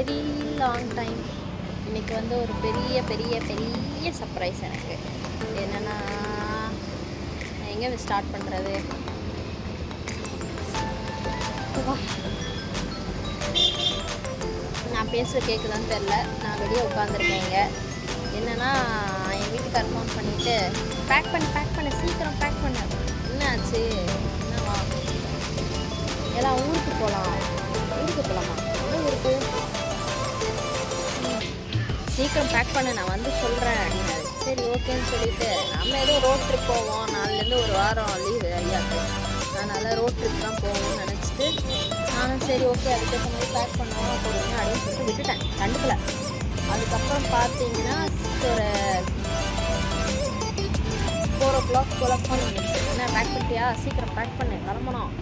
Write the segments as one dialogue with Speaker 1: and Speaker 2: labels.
Speaker 1: Very long time. இன்றைக்கி வந்து ஒரு பெரிய பெரிய பெரிய சர்ப்ரைஸ் எனக்கு. என்னென்னா, எங்கே ஸ்டார்ட் பண்ணுறது? நான் பேசுகிற கேட்குதான்னு தெரில. நான் வெளியே உட்காந்துருக்கேங்க. என்னென்னா, என் வீட்டுக்கார் ஃபோன் பண்ணிவிட்டு பேக் பண்ணு சீக்கிரம் பேக் பண்ணு. என்ன ஆச்சு? என்னவா? எல்லாம் ஊருக்கு போகலாமா? எந்த ஊருக்கு? சீக்கிரம் பேக் பண்ணு, நான் வந்து சொல்கிறேன் அப்படின்னாரு. சரி ஓகேன்னு சொல்லிவிட்டு நம்ம ஏதோ ரோட் ட்ரிப் போவோம், நாலுலேருந்து ஒரு வாரம் லீவு ஐயாவுக்கு, அதனால் ரோட் ட்ரிப் தான் போவோம்னு நினச்சிட்டு நானும் சரி ஓகே அதுக்கேற்ற மாதிரி பேக் பண்ணுவோம் போடுங்க அப்படின்னு சொல்லிட்டு விட்டுட்டேன், கண்டுக்கல. அதுக்கப்புறம் பார்த்தீங்கன்னா ஒரு 4 o'clock போல் ஃபோன் பண்ணிடுச்சு. என்ன பேக் பண்ணிட்டியா? சீக்கிரம் பேக் பண்ணு, கிளம்பணும்.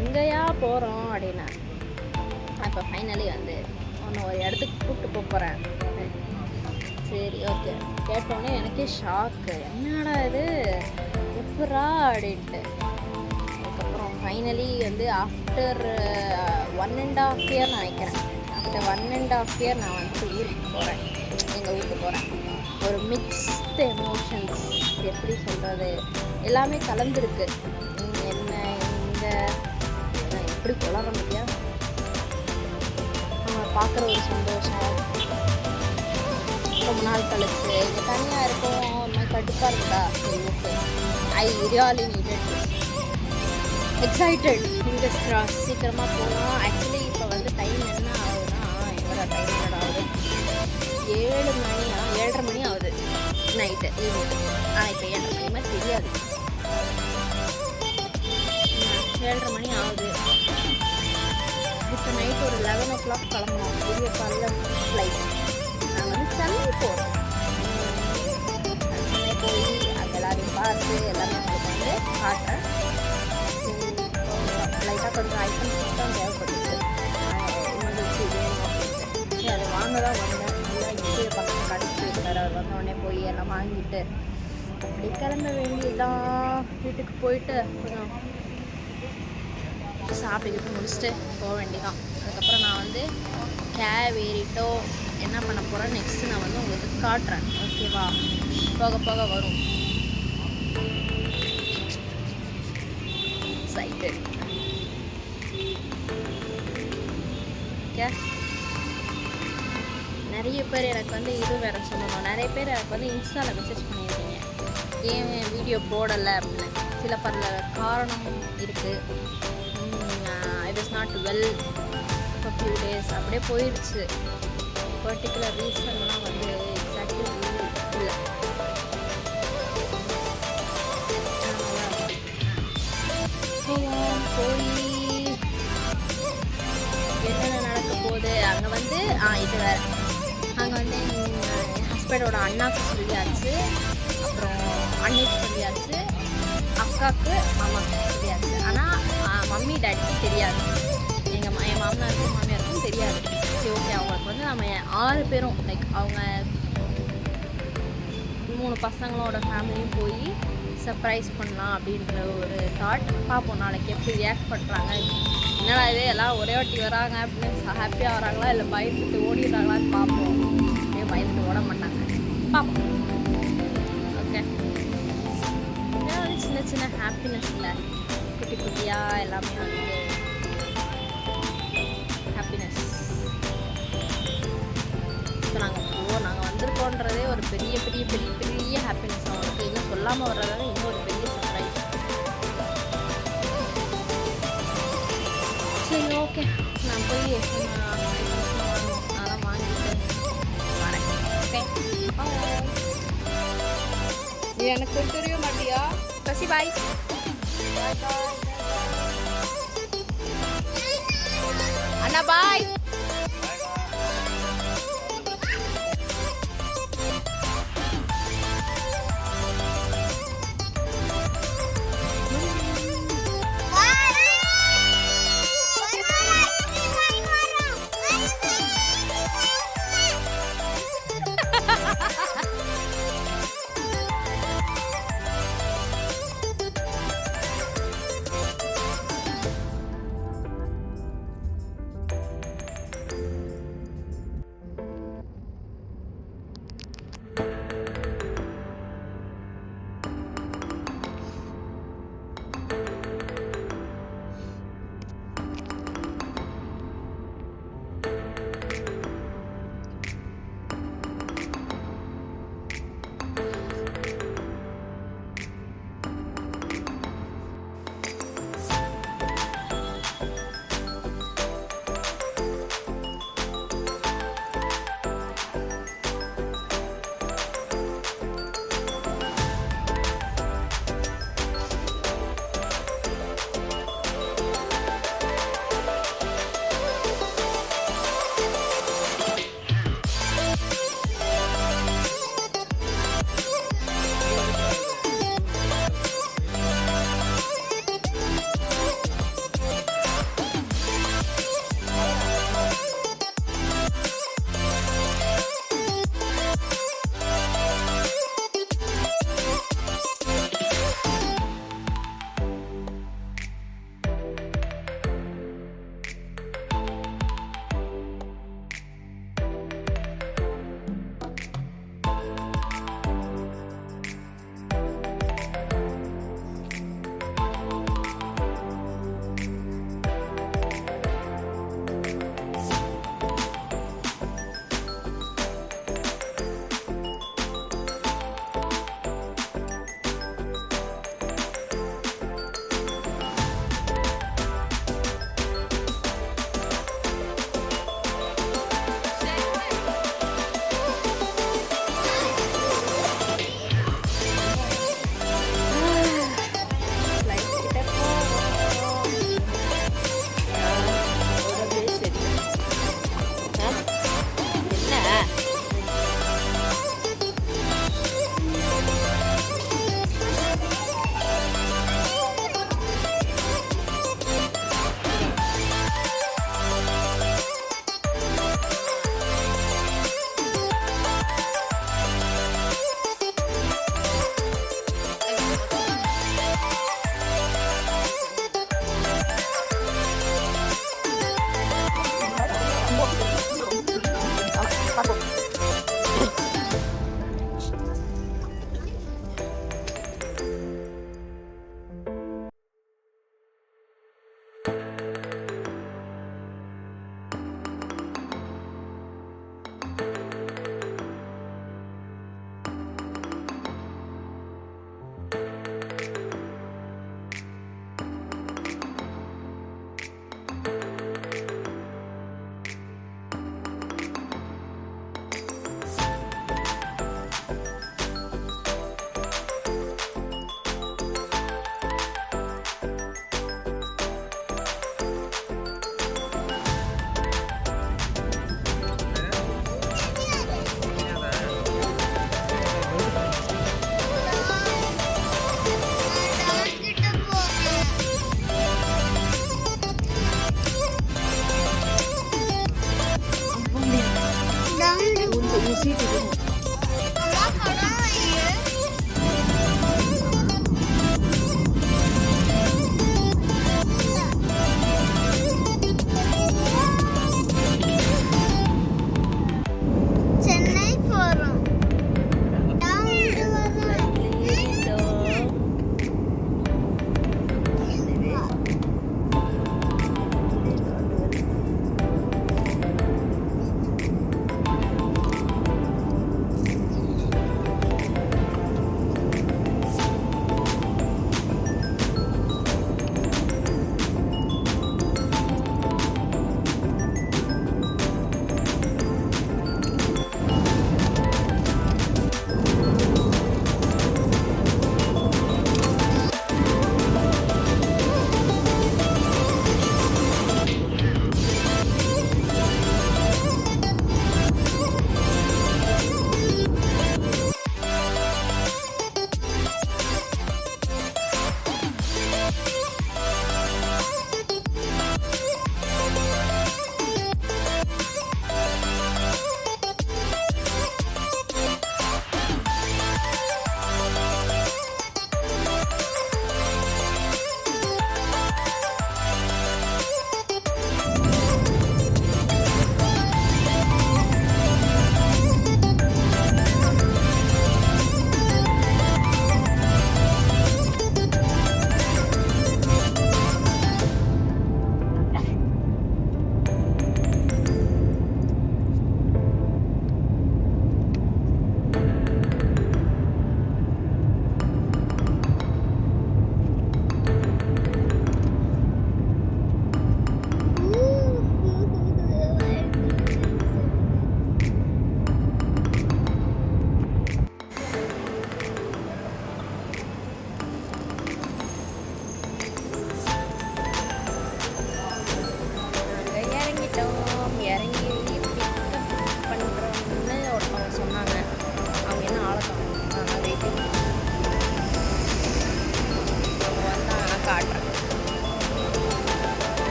Speaker 1: எங்கேயா போகிறோம் அப்படின்னா, இப்போ ஃபைனலி வந்து ஒரு இடத்துக்கு கூப்பிட்டு போகிறேன். சரி ஓகே. கேட்டோன்னே எனக்கே ஷாக்கு, என்னடா இது எப்படா அப்படின்ட்டு. அதுக்கப்புறம் ஃபைனலி வந்து ஆஃப்டர் 1.5 year நினைக்கிறேன், ஆஃப்டர் 1.5 year நான் வந்து ஊருக்கு போகிறேன், எங்கள் ஊருக்கு போகிறேன். ஒரு மிக்ஸ்டு எமோஷன்ஸ், எப்படி சொல்கிறது, எல்லாமே கலந்துருக்கு. என்ன இந்த எப்படி கொளாட முடியா, பார்க்குற ஒரு சந்தோஷம், ரொம்ப நாள் கழிச்சு இங்கே தனியாக இருக்கும், ஒரு மாதிரி கடுப்பாக இருக்குதா. சரி okay, I really needed, excited, fingers cross, சீக்கிரமாக போகலாம். ஆக்சுவலி இப்போ வந்து டைம் என்ன ஆகுதுன்னா, எவ்வளோ டைம் என்ன ஆகுது, 7:30 மணி ஆகுது நைட்டு ஈவினிங். ஆனால் இப்போ 7:30 மணி மாதிரி தெரியாது, 7:30 மணி ஆகுது. இப்போ நைட் ஒரு 11 o'clock கிளம்பணும், பெரிய பல்ல ஃப்ளைட். நான் வந்து சென்னை போகிறோம். சென்னை போய் அங்கே எல்லாரையும் பார்த்து எல்லாமே உங்களுக்கு வந்து காட்டுறேன். லைட்டாக கொஞ்சம் ஐட்டம்ஸ் தான் தேவைப்பட்டுச்சு, எமர்ஜென்சி வேணும் அப்படின்ட்டு. சரி அதை வாங்க தான் வந்தேன். நல்லா இங்கே பக்கத்தில் கடைக்கு போயிருக்காரு, அவர் வந்தோடனே போய் எல்லாம் வாங்கிட்டு அப்படி கிளம்ப வேண்டியதான். வீட்டுக்கு போயிட்டு கொஞ்சம் சாப்பிட்டுக்கிட்டு முடிச்சுட்டு போக வேண்டியதான். அதுக்கப்புறம் நான் வந்து கேப் ஏறிட்டோ என்ன பண்ண போகிறேன் நெக்ஸ்ட்டு நான் வந்து உங்களுக்கு காட்டுறேன், ஓகேவா? போக போக வரும். எக்ஸைட்டட். ஓகே, நிறைய பேர் எனக்கு வந்து இது வேறு சொல்லணும். நிறைய பேர் எனக்கு வந்து இன்ஸ்டாவில் மெசேஜ் பண்ணியிருக்கீங்க, ஏன் வீடியோ போடலை அப்படின்னு. சில பல காரணம் இருக்குது. It is not well for few days, அப்படியே போயிடுச்சு. பர்டிகுலர் ரீசன்லாம் வந்து எக்ஸாக்ட்லி இல்லை. போய் என்னென்ன நடக்க போகுது அங்கே வந்து இது வேறு. அங்கே வந்து என் ஹஸ்பண்டோட அண்ணாவுக்கு சொல்லியாச்சு, அப்புறம் அண்ணிக்கு சொல்லியாச்சு, அக்காவுக்கு மாமாவுக்கு தெரியாது. ஆனால் மம்மி டேடிக்கு தெரியாது, என் மாமனாருக்கும் மாமியாருக்கும் தெரியாது. சரி ஓகே, அவங்களுக்கு வந்து நம்ம 6 பேரும் லைக் அவங்க 3 பசங்களோட ஃபேமிலியும் போய் சர்ப்ரைஸ் பண்ணலாம் அப்படின்ற ஒரு தாட். பார்ப்போம் நாளைக்கு எப்படி ரியாக்ட் பண்ணுறாங்க. என்னடா இது எல்லாம் ஒரே வாட்டி வராங்க அப்படின்னு ஹாப்பியாக வராங்களா இல்லை பயந்துட்டு ஓடிடுறாங்களான்னு பார்ப்போம். அப்படியே பயந்துட்டு ஓட மாட்டாங்க, பார்ப்போம். ஓகே, சின்ன சின்ன ஹாப்பினஸ் இல்லை, குட்டி குட்டியாக எல்லாமே வந்து ஹாப்பினஸ். இப்போ நாங்கள் வந்திருக்கோன்றதே ஒரு பெரிய பெரிய பெரிய பெரிய ஹாப்பினஸ். அவங்களுக்கு இன்னும் சொல்லாமல் வர்றதால இன்னும் ஒரு பெரிய சர்ப்ரைஸ். சரி ஓகே, நான் போய் வாங்கணும், அதெல்லாம் வாங்கிட்டு வரேன். ஓகே, நீ எனக்கு தெரிய மாட்டியா? பசி பாய். அண்ணா பாய்.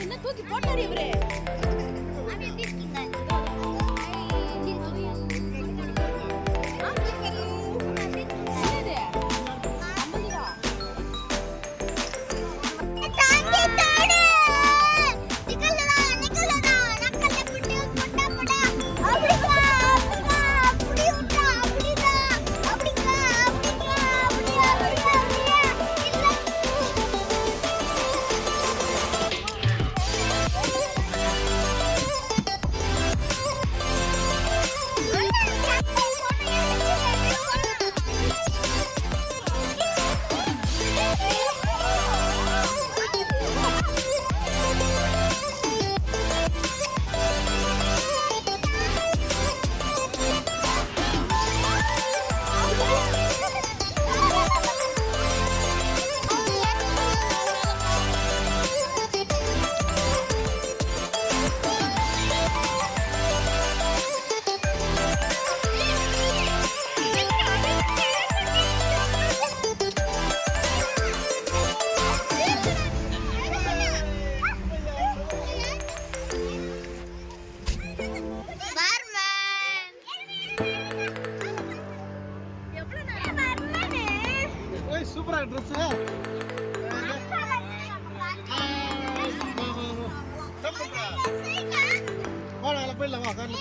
Speaker 1: என்ன தூக்கி போட்டாரு இவரு?
Speaker 2: சூப்பரா ட்ரெஸ் போயிடலாம் வா கார்ல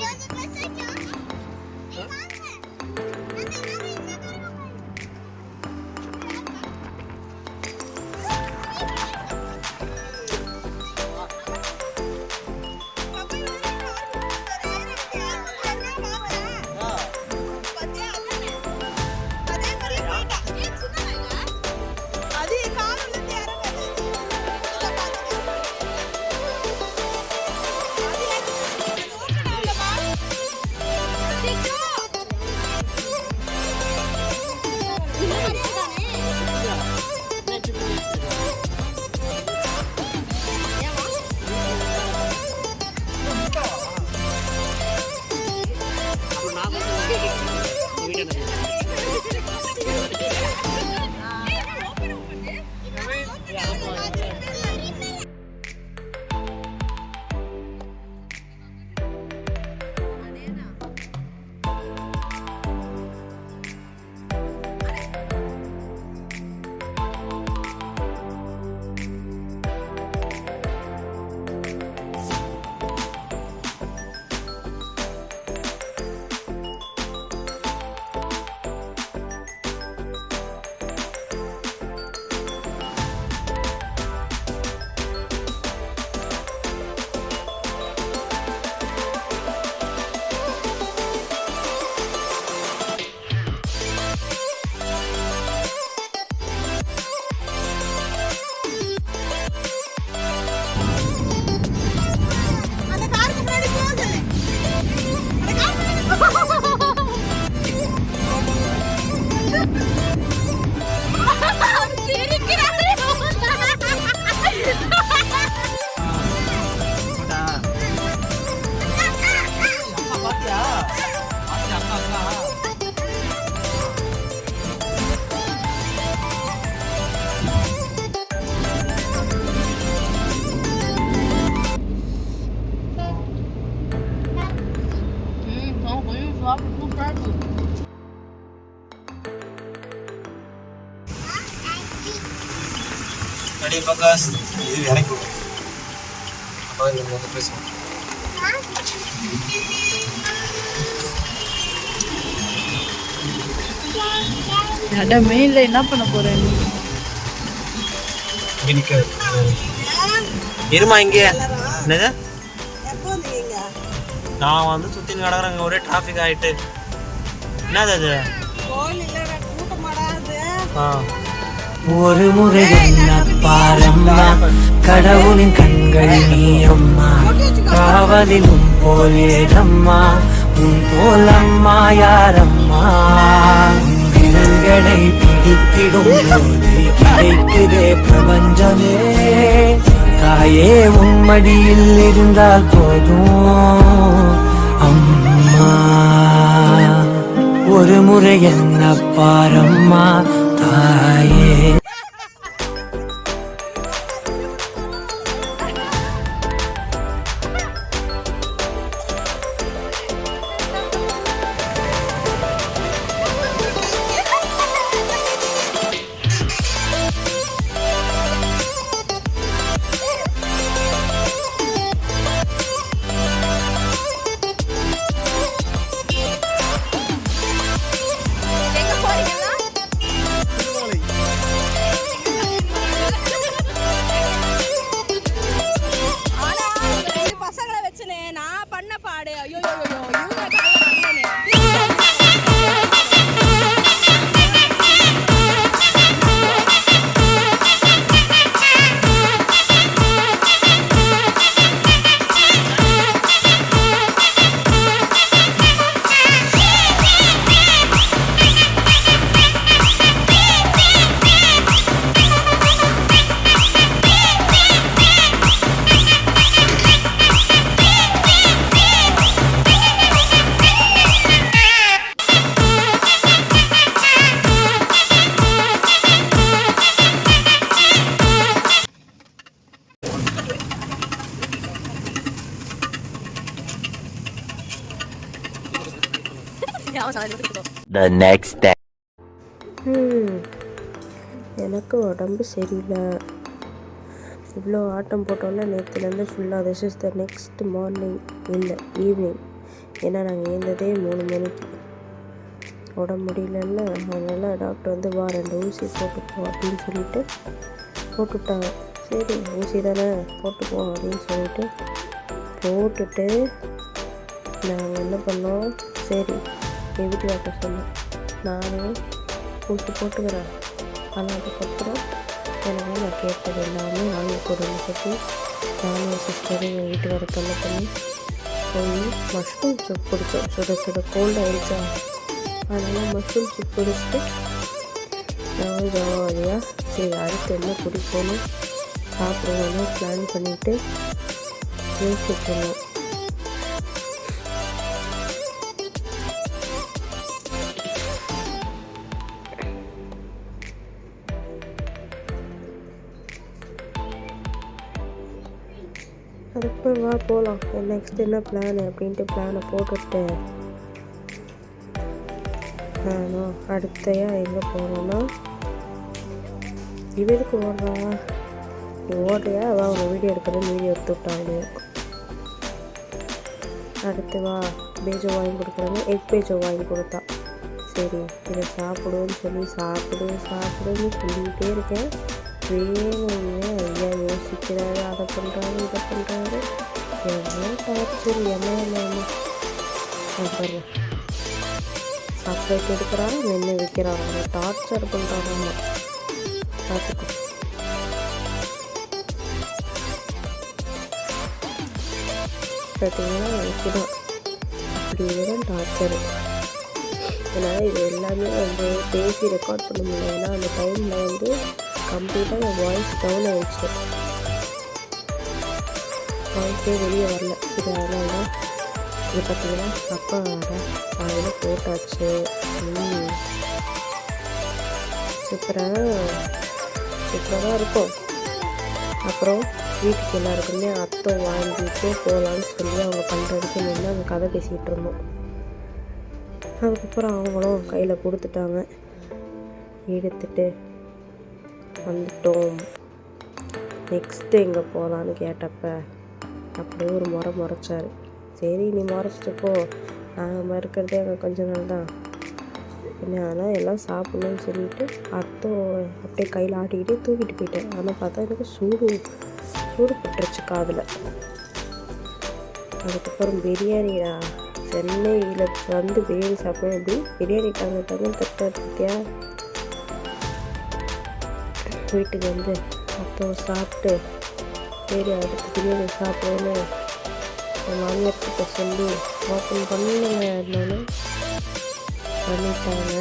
Speaker 2: Ready focus. Ini iறக்கி விடு. அப்போ இங்க வந்து பேசுவோம்.
Speaker 3: அட மெயின்ல என்ன பண்ண போற நீ?
Speaker 2: இங்க இருமா இங்க. என்னது?
Speaker 3: எப்போ வந்தீங்க?
Speaker 2: நான் வந்து சுத்தி நடக்கறங்க ஒரே டிராஃபிக் ஆயிட்டு. என்னது அது?
Speaker 3: கோயில் இல்லடா கூட்டமாடா அது.
Speaker 4: ஒரு முறை என்ன பாரம்மா கடவுளின் கண்கள் நீ அம்மா காவலிலும் போலேதம்மா உன் போலம்மா யாரம்மா விரல்களை பிடித்திடும் போது கிடைக்குதே பிரபஞ்சமே தாயே உன் மடியில் இருந்தால் போதும் அம்மா ஒரு ஒரு முறை என்ன பாரம்மா தாயே.
Speaker 1: எங்க போறீங்களா? ஆனா இந்த ரெண்டு பசங்களை வச்சுனே நான் பண்ண பாடு ஐயோ இவங்க காலைல
Speaker 4: The next day.
Speaker 5: எனக்கு உடம்பு சரியில்லை. இவ்வளோ ஆட்டம் போட்டோன்னா நேற்றுலேருந்து ஃபுல்லாக this is the next morning இல்லை ஈவினிங். ஏன்னா நாங்கள் ஏந்ததே 3 மணிக்கு. உடம்பு முடியலன்னு அதனால் டாக்டர் வந்து வா 2 ஊசி போட்டுப்போம் அப்படின்னு சொல்லிட்டு போட்டுவிட்டாங்க. சரி ஊசி தானே போட்டுப்போம் அப்படின்னு சொல்லிட்டு போட்டுட்டு நாங்கள் என்ன பண்ணோம், சரி என் வீட்டு டாக்டர் சொன்னேன் நானும் ஊசி போட்டுக்கிறேன். ஆனால் அதுக்கப்புறம் எனக்கு நான் கேட்டது எல்லாமே வாங்கி கொடுன்னு சொல்லி நானும் சிஸ்டரும் என் வீட்டு வர தொல்லை பண்ணி போய் மஷ்ரூம் சூப் குடித்தோம். சுட சுட கோல்டு ஆகிடுச்சா, அதனால் மஷ்ரூம் சூப் குடிச்சிட்டு நான் ஜாலியாக சரி அடுத்து என்ன குடிப்போன்னு சாப்பிடுவோன்னு பிளான் பண்ணிவிட்டு யோசிச்சுருந்தோம். அதுக்கப்புறம் வா போகலாம் நெக்ஸ்ட் என்ன பிளானு அப்படின்ட்டு பிளானை போட்டுட்டு நானும் அடுத்தையாக எங்கே போகிறோன்னா இவருக்கு ஓடுறா நீ ஓடுறியா வா உங்கள் வீடியோ எடுக்கிறது வீடியோ எடுத்து விட்டாங்க. அடுத்து வா பேஜோ வாங்கி கொடுக்குறாங்க, எக் பேஜோ வாங்கி கொடுத்தா. சரி இதை சாப்பிடுன்னு சொல்லி சாப்பிடுன்னு சொல்லிக்கிட்டே இருக்கேன். வேணுங்க ஐயா யோசிக்கிறாரு, அதை பண்ணுறாரு இதை பண்ணுறாரு, எவ்வளோ டார்ச்சர் என்ன பாருங்க. சாக்லேட் எடுக்கிறாங்க நின்று வைக்கிறாங்க, டார்ச்சர் பண்ணுறாங்க. பார்த்துக்கோ பார்த்தீங்கன்னா இதுதான் அப்படிதான் டார்ச்சரு. அதனால் இது எல்லாமே வந்து பேசி ரெக்கார்ட் பண்ண முடியல. ஏன்னா அந்த டைமில் வந்து கம்ப்ளீட்டாக என் வாய்ஸ் டவுன் ஆகிடுச்சு, வாய்ஸே வெளியே வரல. இது அதனால தான் இது பார்த்தீங்கன்னா அப்பா அதில் போட்டாச்சு. சூப்பராக தான் இருக்கும். அப்புறம் வீட்டுக்கு எல்லாருக்குமே அத்தை வாங்கிட்டு போகலான்னு சொல்லி அவங்க பண்ணுறதுக்கு நின்று அவங்க கதை பேசிகிட்டு இருந்தோம். அதுக்கப்புறம் அவங்களும் கையில் கொடுத்துட்டாங்க, எடுத்துட்டு வந்துட்டோம். நெக்ஸ்ட்டு எங்கே போகலான்னு கேட்டப்ப அப்படியே ஒரு முறைச்சார். சரி நீ முறைச்சிட்டுப்போ, நாங்கள் மறுக்கிறதே அங்கே கொஞ்ச நாள் தான் என்ன, ஆனால் எல்லாம் சாப்பிட்ணுன்னு சொல்லிட்டு அத்தை அப்படியே கையில் ஆட்டிக்கிட்டே தூக்கிட்டு போயிட்டேன். ஆனால் பார்த்தா எனக்கு சூடு பட்டுருச்சு காதில். அதுக்கப்புறம் பிரியாணிடா, சென்னையில் வந்து பிரியாணி சாப்பிடணும் அப்படி பிரியாணி டங்கு தட்டியா வீட்டுக்கு வந்து அப்போ சாப்பிட்டு சரி அடுத்து பிரியாணி சாப்பிடுன்னு என் மாமியார்கிட்ட சொல்லி ஓப்பன் பண்ணுன்னு பண்ணிட்டாங்க.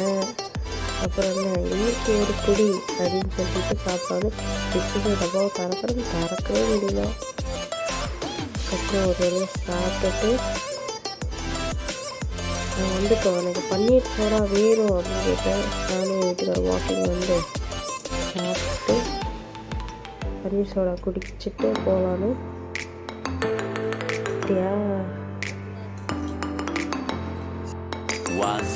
Speaker 5: அப்புறம் என்ன இன்னைக்கு ஒரு குடி அப்படின்னு சொல்லிட்டு சாப்பாடு பிச்சுக்கு டப்பாவை திறக்கவே முடியல. அப்புறம் ஒரு வேலை சாப்பிட்டுட்டு நான் வந்து இப்போ எனக்கு பன்னீர் சோடா வேணும் அப்படின்னு கேட்டேன். நானும் வீட்டுக்கார வாக்கிங் வந்து சாப்பிட்டு பன்னீர் சோடா குடிச்சிட்டு போகலான்னு.
Speaker 4: was